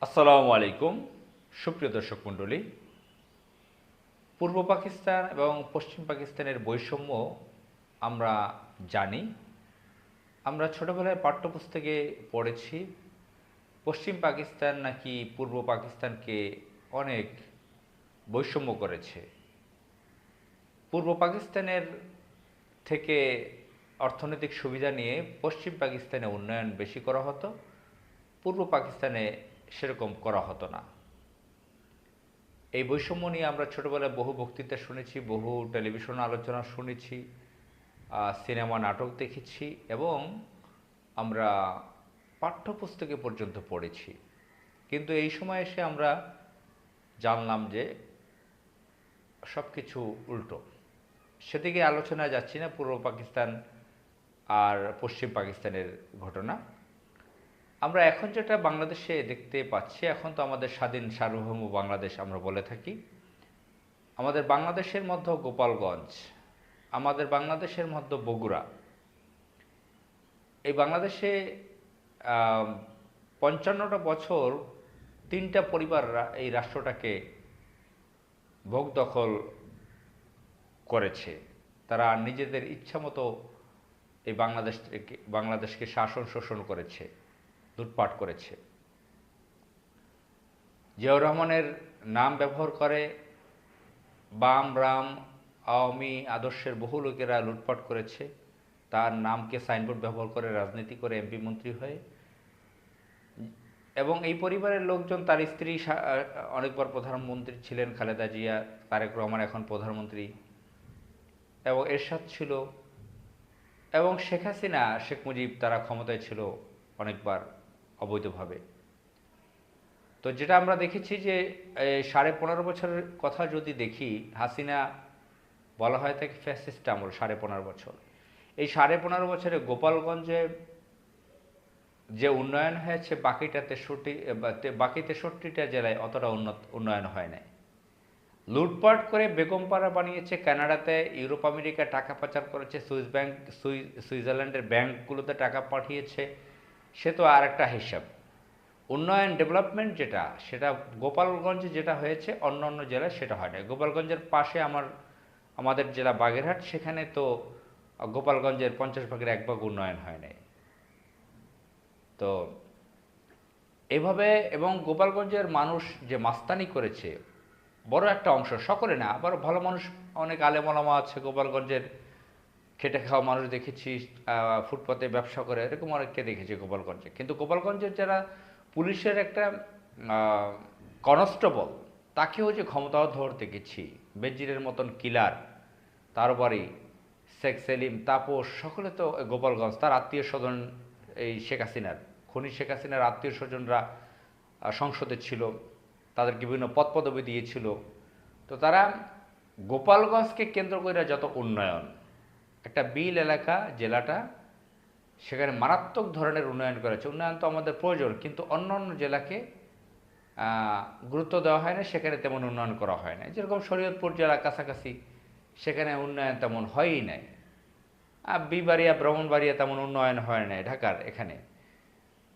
আসসালামু আলাইকুম সুপ্রিয় দর্শক মণ্ডলী। পূর্ব পাকিস্তান এবং পশ্চিম পাকিস্তানের বৈষম্য আমরা জানি। আমরা ছোটবেলায় পাঠ্যপুস্তকে পড়েছি পশ্চিম পাকিস্তান নাকি পূর্ব পাকিস্তানকে অনেক বৈষম্য করেছে। পূর্ব পাকিস্তানের থেকে অর্থনৈতিক সুবিধা নিয়ে পশ্চিম পাকিস্তানে উন্নয়ন বেশি করা হতো, পূর্ব পাকিস্তানে সেরকম করা হতো না। এই বৈষম্য নিয়ে আমরা ছোটবেলায় বহু বক্তৃতা শুনেছি, বহু টেলিভিশন আলোচনা শুনেছি, সিনেমা নাটক দেখেছি এবং আমরা পাঠ্যপুস্তকে পর্যন্ত পড়েছি। কিন্তু এই সময় এসে আমরা জানলাম যে সব কিছু উল্টো। সেদিকে আলোচনায় যাচ্ছি না, পূর্ব পাকিস্তান আর পশ্চিম পাকিস্তানের ঘটনা। আমরা এখন যেটা বাংলাদেশে দেখতে পাচ্ছি, এখন তো আমাদের স্বাধীন সার্বভৌম বাংলাদেশ আমরা বলে থাকি। আমাদের বাংলাদেশের মধ্যে গোপালগঞ্জ, আমাদের বাংলাদেশের মধ্যে বগুড়া, এই বাংলাদেশে ৫৫টা বছর তিনটা পরিবার এই রাষ্ট্রটাকে ভোগ দখল করেছে। তারা নিজেদের ইচ্ছামতো এই বাংলাদেশকে শাসন শোষণ করেছে, লুটপাট করেছে। জিয়াউর রহমানের নাম ব্যবহার করে বাম রাম আওয়ামী আদর্শের বহু লোকেরা লুটপাট করেছে। তার নামকে সাইনবোর্ড ব্যবহার করে রাজনীতি করে এমপি মন্ত্রী হয়ে, এবং এই পরিবারের লোকজন, তার স্ত্রী অনেকবার প্রধানমন্ত্রী ছিলেন, খালেদা জিয়া, তারেক রহমান এখন প্রধানমন্ত্রী, এবং এরশাদ ছিল, এবং শেখ হাসিনা, শেখ মুজিব, তারা ক্ষমতায় ছিল অনেকবার অবৈধভাবে। তো যেটা আমরা দেখেছি যে 15.5 বছরের কথা যদি দেখি, হাসিনা বলা হয় তাকে ফ্যাসিস্ট আমল 15.5 বছর। এই 15.5 বছরে গোপালগঞ্জে যে উন্নয়ন হয়েছে বাকি 63টা জেলায় অতটা উন্নয়ন হয় নাই। লুটপাট করে বেগমপাড়া বানিয়েছে, কানাডাতে, ইউরোপ আমেরিকা টাকা পাচার করেছে, সুইজারল্যান্ডের ব্যাংকগুলোতে টাকা পাঠিয়েছে, সে তো আর একটা হিসাব। উন্নয়ন ডেভেলপমেন্ট যেটা, সেটা গোপালগঞ্জে যেটা হয়েছে অন্য অন্য জেলায় সেটা হয় না। গোপালগঞ্জের পাশে আমাদের জেলা বাগেরহাট, সেখানে তো গোপালগঞ্জের 50 ভাগের 1 ভাগ উন্নয়ন হয় নাই। তো এভাবে, এবং গোপালগঞ্জের মানুষ যে মাস্তানি করেছে বড় একটা অংশ, সকলে না, আবার ভালো মানুষ, অনেক আলেম ওলামা আছে গোপালগঞ্জের, খেটে খাওয়া মানুষ দেখেছি, ফুটপাতে ব্যবসা করে, এরকম অনেককে দেখেছি গোপালগঞ্জে। কিন্তু গোপালগঞ্জের যারা পুলিশের একটা কনস্টেবল, তাকেও যে ক্ষমতাধর দেখেছি, বেনজিরের মতন কিলার, তার বাড়ি শেখ সেলিম, তাপস, সকলে তো গোপালগঞ্জ। তার আত্মীয় স্বজন, এই শেখ হাসিনার খুনি শেখ হাসিনার আত্মীয় স্বজনরা সংসদে ছিল, তাদেরকে বিভিন্ন পদ পদবি দিয়েছিল। তো তারা গোপালগঞ্জকে কেন্দ্র করে যত উন্নয়ন, একটা বিল এলাকা জেলাটা, সেখানে মারাত্মক ধরনের উন্নয়ন করেছে। উন্নয়ন তো আমাদের প্রয়োজন, কিন্তু অন্য অন্য জেলাকে গুরুত্ব দেওয়া হয় না, সেখানে তেমন উন্নয়ন করা হয় না। যেরকম শরীয়তপুর জেলা কাছাকাছি, সেখানে উন্নয়ন তেমন হয়ই নাই। বিবাড়িয়া, ব্রাহ্মণবাড়িয়া তেমন উন্নয়ন হয় নাই, ঢাকার এখানে।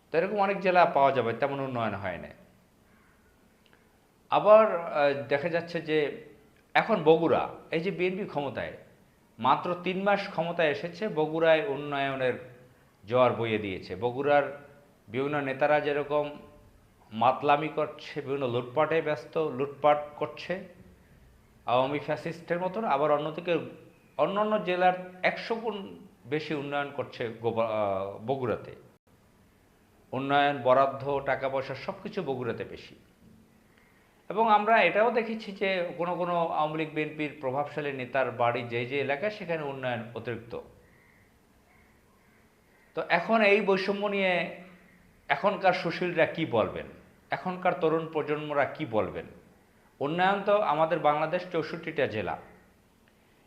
তো এরকম অনেক জেলা পাওয়া যাবে তেমন উন্নয়ন হয় না। আবার দেখা যাচ্ছে যে এখন বগুড়া, এই যে বিএনপি ক্ষমতায়, মাত্র 3 মাস ক্ষমতায় এসেছে, বগুড়ায় উন্নয়নের জোয়ার বইয়ে দিয়েছে। বগুড়ার বিভিন্ন নেতারা যেরকম মাতলামি করছে, বিভিন্ন লুটপাটে ব্যস্ত, লুটপাট করছে আওয়ামী ফ্যাসিস্টের মতন, আবার অন্যদিকে অন্যান্য জেলার 100 গুণ বেশি উন্নয়ন করছে বগুড়াতে। উন্নয়ন, বরাদ্দ, টাকা পয়সা সব কিছু বগুড়াতে বেশি। এবং আমরা এটাও দেখেছি যে কোনো কোনো আওয়ামী লীগ বিএনপির প্রভাবশালী নেতার বাড়ি যে যে এলাকায়, সেখানে উন্নয়ন অতিরিক্ত। তো এখন এই বৈষম্য নিয়ে এখনকার সুশীলরা কি বলবেন, এখনকার তরুণ প্রজন্মরা কি বলবেন? উন্নয়ন তো আমাদের বাংলাদেশ 64টা জেলা।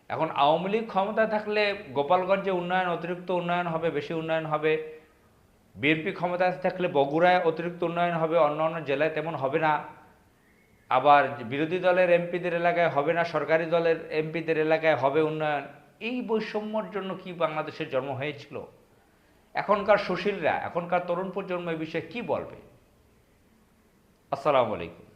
এখন আওয়ামী লীগ ক্ষমতায় থাকলে গোপালগঞ্জে উন্নয়ন, অতিরিক্ত উন্নয়ন হবে, বেশি উন্নয়ন হবে। বিএনপি ক্ষমতায় থাকলে বগুড়ায় অতিরিক্ত উন্নয়ন হবে, অন্য অন্য জেলায় তেমন হবে না। আবার বিরোধী দলের এমপিদের এলাকায় হবে না, সরকারি দলের এমপিদের এলাকায় হবে উন্নয়ন। এই বৈষম্যর জন্য কি বাংলাদেশের জন্ম হয়েছিল? এখনকার সুশীলরা, এখনকার তরুণ প্রজন্ম এই বিষয়ে কি বলবে? আসসালামু আলাইকুম।